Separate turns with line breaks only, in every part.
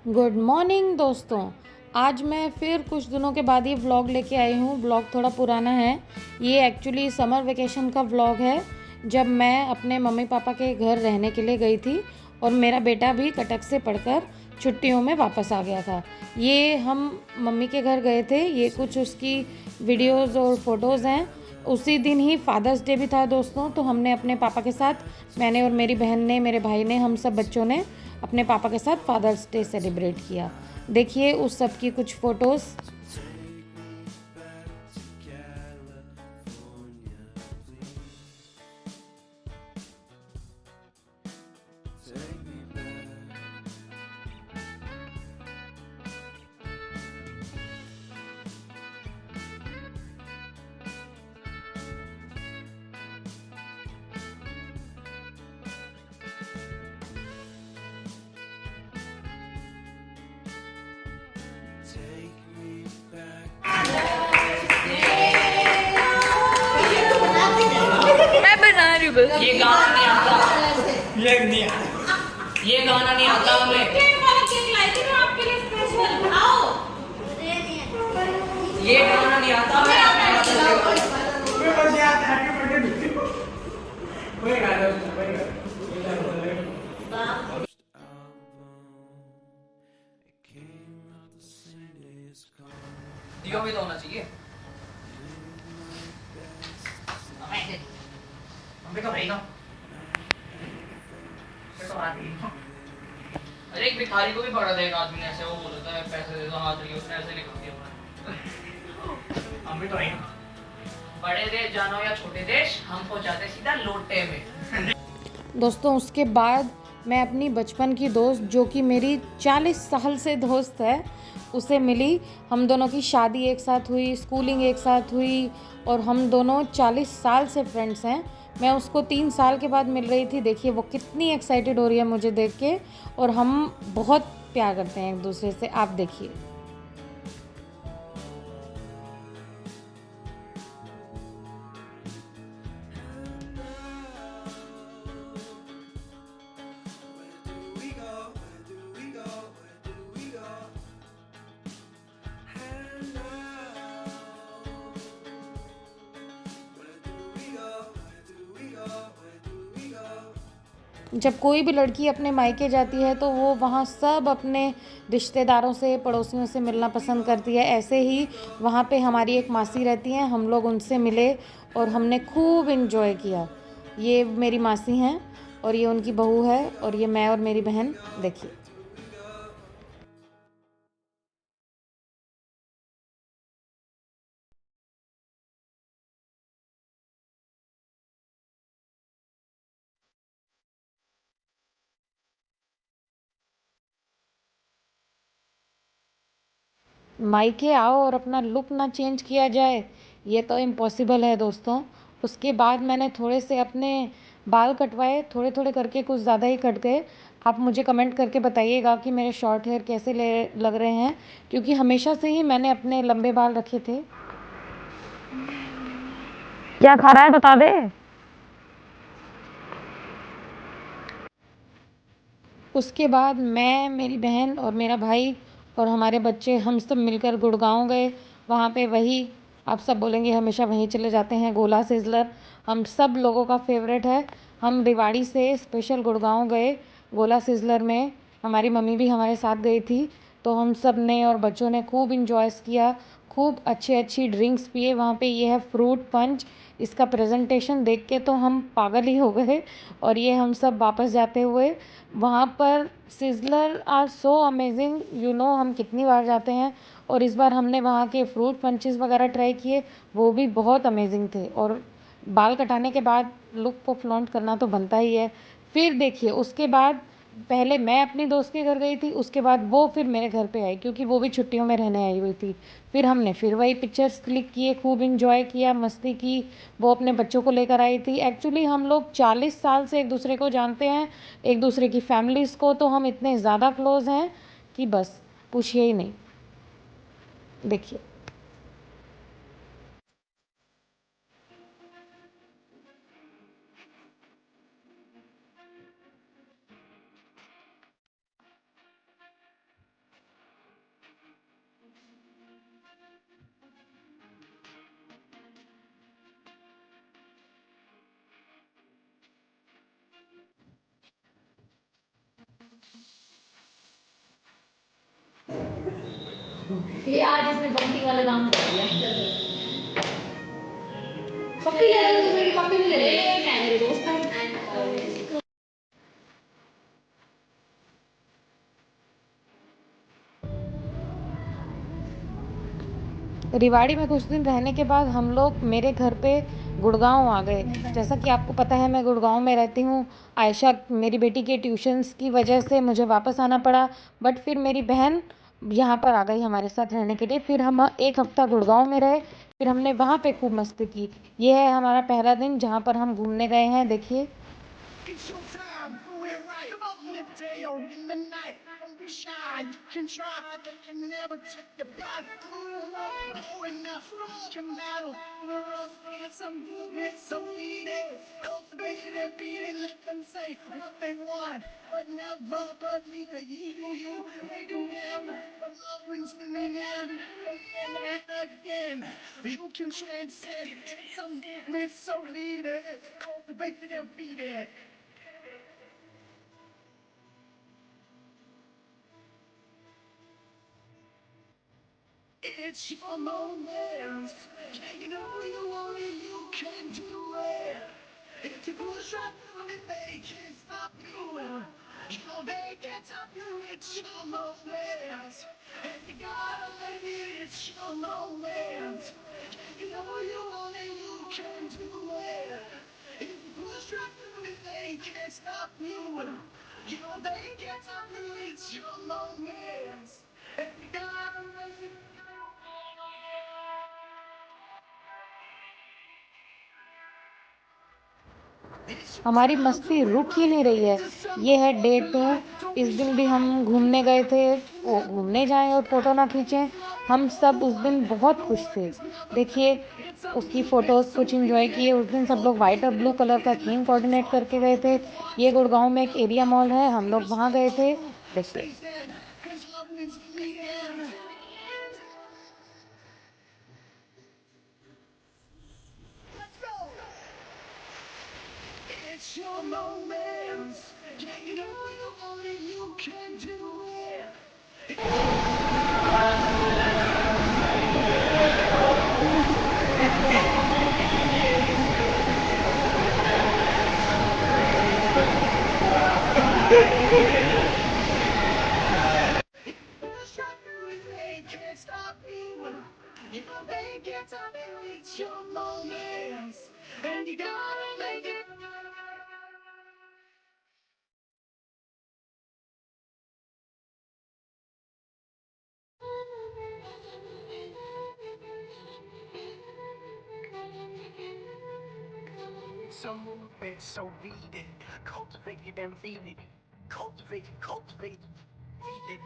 Good morning दोस्तों। आज मैं फिर कुछ दिनों के बाद ये व्लॉग लेके आई हूँ। व्लॉग थोड़ा पुराना है। ये एक्चुअली समर वेकेशन का व्लॉग है, जब मैं अपने मम्मी पापा के घर रहने के लिए गई थी और मेरा बेटा भी कटक से पढ़कर छुट्टियों में वापस आ गया था। ये हम मम्मी के घर गए थे। ये कुछ उसकी वीडियोज़ और फोटोज़ हैं। उसी दिन ही फादर्स डे भी था दोस्तों, तो हमने अपने पापा के साथ, मैंने और मेरी बहन ने, मेरे भाई ने, हम सब बच्चों ने अपने पापा के साथ फादर्स डे सेलिब्रेट किया। देखिए उस सब की कुछ फ़ोटोज़।
मैं बना रही हूँ बस।
ये गाना नहीं आता। ये गाना नहीं आता हमें। ये गाना नहीं आता दियो भी तो होना चाहिए। हम भी तो भाई ना। फिर तो बात ही। अरे एक भिखारी को भी पकड़ा देगा आदमी ने, ऐसे वो बोलता है पैसे दे दो, हाथ रखिए, उसने ऐसे लिख दिया। हम भी तो भाई ना। बड़े देश जानो या छोटे देश, हम पहुंचाते सीधा लोटे में।
दोस्तों उसके बाद मैं अपनी बचपन की दोस्त, जो कि मेरी 40 साल से दोस्त है, उसे मिली। हम दोनों की शादी एक साथ हुई, स्कूलिंग एक साथ हुई और हम दोनों 40 साल से फ्रेंड्स हैं। मैं उसको 3 साल के बाद मिल रही थी। देखिए वो कितनी एक्साइटेड हो रही है मुझे देख के, और हम बहुत प्यार करते हैं एक दूसरे से। आप देखिए। जब कोई भी लड़की अपने मायके जाती है तो वो वहाँ सब अपने रिश्तेदारों से, पड़ोसियों से मिलना पसंद करती है। ऐसे ही वहाँ पे हमारी एक मासी रहती हैं, हम लोग उनसे मिले और हमने खूब इन्जॉय किया। ये मेरी मासी हैं और ये उनकी बहू है और ये मैं और मेरी बहन। देखिए। मायके आओ और अपना लुक ना चेंज किया जाए, ये तो इम्पॉसिबल है दोस्तों। उसके बाद मैंने थोड़े से अपने बाल कटवाए, थोड़े थोड़े करके, कुछ ज़्यादा ही कट गए। आप मुझे कमेंट करके बताइएगा कि मेरे शॉर्ट हेयर कैसे लग रहे हैं, क्योंकि हमेशा से ही मैंने अपने लंबे बाल रखे थे। क्या खा रहा है बता दे। उसके बाद मैं, मेरी बहन और मेरा भाई और हमारे बच्चे, हम सब मिलकर गुड़गांव गए। वहाँ पे वही, आप सब बोलेंगे हमेशा वहीं चले जाते हैं, गोला सिज़लर हम सब लोगों का फेवरेट है। हम रेवाड़ी से स्पेशल गुड़गांव गए गोला सिज़लर में। हमारी मम्मी भी हमारे साथ गई थी, तो हम सब ने और बच्चों ने खूब इंजॉय किया। खूब अच्छी अच्छी ड्रिंक्स पिए वहाँ पे। ये है फ्रूट पंच। इसका प्रेजेंटेशन देख के तो हम पागल ही हो गए। और ये हम सब वापस जाते हुए, वहाँ पर सिज़लर आर सो अमेजिंग, हम कितनी बार जाते हैं और इस बार हमने वहाँ के फ्रूट पंचेस वगैरह ट्राई किए, वो भी बहुत अमेजिंग थे। और बाल कटाने के बाद लुक को फ्लॉन्ट करना तो बनता ही है। फिर देखिए उसके बाद, पहले मैं अपनी दोस्त के घर गई थी, उसके बाद वो फिर मेरे घर पे आई, क्योंकि वो भी छुट्टियों में रहने आई हुई थी। फिर हमने फिर वही पिक्चर्स क्लिक किए, खूब इंजॉय किया, मस्ती की। वो अपने बच्चों को लेकर आई थी। एक्चुअली हम लोग 40 साल से एक दूसरे को जानते हैं, एक दूसरे की फैमिलीज़ को, तो हम इतने ज़्यादा क्लोज़ हैं कि बस पूछिए ही नहीं। देखिए। ये आज इसने पप्पी वाले काम कर दिया। पप्पी ले रहे हो, मेरी पप्पी भी ले ले, मैं मेरे दोस्त हैं। रिवाड़ी में कुछ दिन रहने के बाद हम लोग मेरे घर पे गुड़गांव आ गए। जैसा कि आपको पता है मैं गुड़गांव में रहती हूँ। आयशा मेरी बेटी के ट्यूशन्स की वजह से मुझे वापस आना पड़ा, बट फिर मेरी बहन यहाँ पर आ गई हमारे साथ रहने के लिए। फिर हम एक हफ्ता गुड़गांव में रहे, फिर हमने वहाँ पे खूब मस्ती की। ये है हमारा पहला दिन जहाँ पर हम घूमने गए हैं। देखिए
It's your time, we're right up in the day or in the night. Don't be shy, you can try, but you never take the bite. Oh, enough from your metal. We're all seeing some movement, so need it. Cultivate and beat it, let them say what they want. But never believe that you, they do them. But love brings to the end, and again. You can transcend some movement, so lead it. Cultivate and beat it. It's your moment. You know you want it, you can do it. If you push right through it, they can't stop you. You know they can't stop you. It's your moment. And you gotta make it. It's your moment. You know you want it, you can do it. If you push right through it, they can't stop you. You know they can't stop you. It's your moment. And you gotta make it.
हमारी मस्ती रुक ही नहीं रही है। ये है day 2। इस दिन भी हम घूमने गए थे। घूमने जाएं और फ़ोटो ना खींचें, हम सब उस दिन बहुत खुश थे। देखिए उसकी फ़ोटोज़ कुछ इंजॉय किए। उस दिन सब लोग वाइट और ब्लू कलर का थीम कोऑर्डिनेट करके गए थे। ये गुड़गांव में एक एरिया मॉल है, हम लोग वहाँ गए थे। देखिए
It's your moment. Yeah, you know you want it, you can do it. They can't stop you. You know they can't stop you. It's your moment, and you gotta make it. So movement, so needed. Cultivate it and feed it. Cultivate, cultivate. Feed it.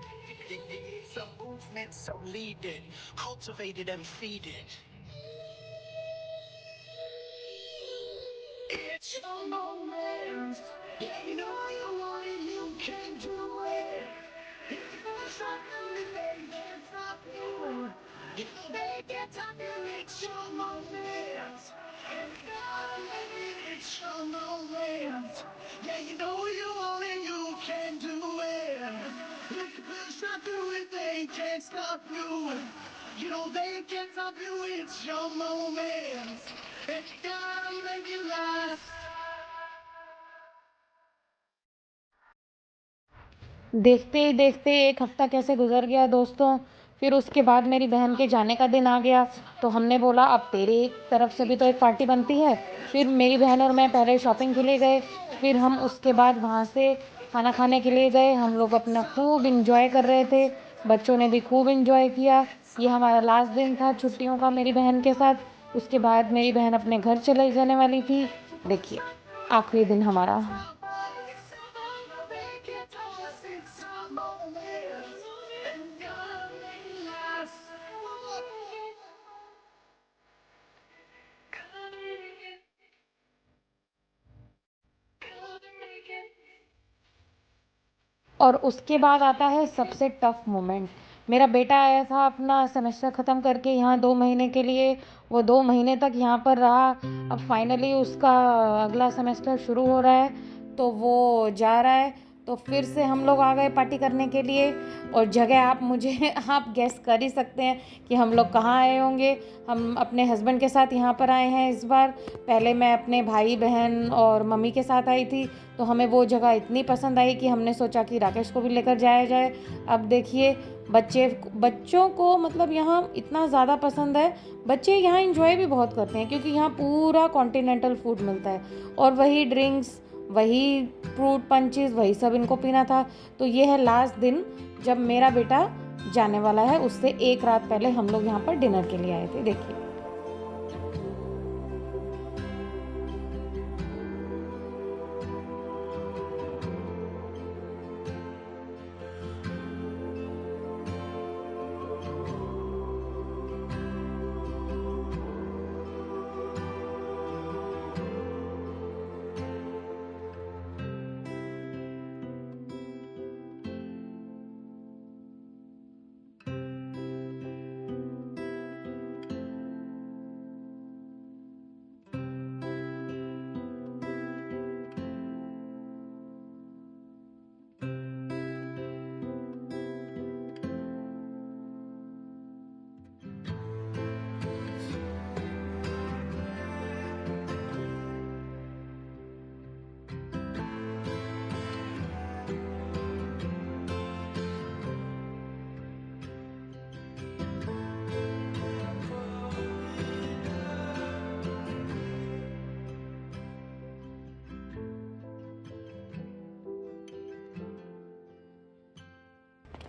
Some movement, so lead it. Cultivate it and feed it. It's your moment. Yeah, you know you want it, you can do it. If you stop doing they can't stop you. You know they can't stop you. It's your moment. And you gotta make it. It's your moment. Yeah, you know you want it, you can do it. If you stop doing they can't stop you. You know they can't stop you. It's your moment. And you gotta make it last.
देखते ही देखते एक हफ्ता कैसे गुजर गया दोस्तों। फिर उसके बाद मेरी बहन के जाने का दिन आ गया, तो हमने बोला अब तेरी तरफ से भी तो एक पार्टी बनती है। फिर मेरी बहन और मैं पहले शॉपिंग के लिए गए, फिर हम उसके बाद वहाँ से खाना खाने के लिए गए। हम लोग अपना खूब इंजॉय कर रहे थे, बच्चों ने भी खूब इंजॉय किया। ये हमारा लास्ट दिन था छुट्टियों का मेरी बहन के साथ। उसके बाद मेरी बहन अपने घर चले जाने वाली थी। देखिए आखिरी दिन हमारा। और उसके बाद आता है सबसे टफ मोमेंट। मेरा बेटा आया था अपना सेमेस्टर ख़त्म करके यहाँ 2 महीने के लिए। वो 2 महीने तक यहाँ पर रहा। अब फाइनली उसका अगला सेमेस्टर शुरू हो रहा है, तो वो जा रहा है। तो फिर से हम लोग आ गए पार्टी करने के लिए। और जगह आप मुझे आप गेस कर ही सकते हैं कि हम लोग कहाँ आए होंगे। हम अपने हस्बैंड के साथ यहाँ पर आए हैं इस बार। पहले मैं अपने भाई बहन और मम्मी के साथ आई थी, तो हमें वो जगह इतनी पसंद आई कि हमने सोचा कि राकेश को भी लेकर जाया जाए। अब देखिए बच्चों को मतलब यहाँ इतना ज़्यादा पसंद है, बच्चे यहाँ इंजॉय भी बहुत करते हैं क्योंकि यहाँ पूरा कॉन्टिनेंटल फूड मिलता है और वही ड्रिंक्स, वही फ्रूट पंचेस, वही सब इनको पीना था। तो ये है लास्ट दिन जब मेरा बेटा जाने वाला है, उससे एक रात पहले हम लोग यहाँ पर डिनर के लिए आए थे। देखिए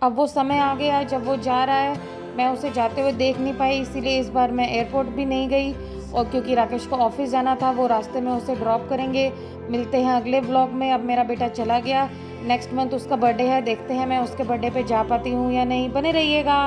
अब वो समय आ गया जब वो जा रहा है। मैं उसे जाते हुए देख नहीं पाई, इसीलिए इस बार मैं एयरपोर्ट भी नहीं गई। और क्योंकि राकेश को ऑफिस जाना था, वो रास्ते में उसे ड्रॉप करेंगे। मिलते हैं अगले व्लॉग में। अब मेरा बेटा चला गया, नेक्स्ट मंथ उसका बर्थडे है, देखते हैं मैं उसके बर्थडे पे जा पाती हूँ या नहीं। बने रहिएगा।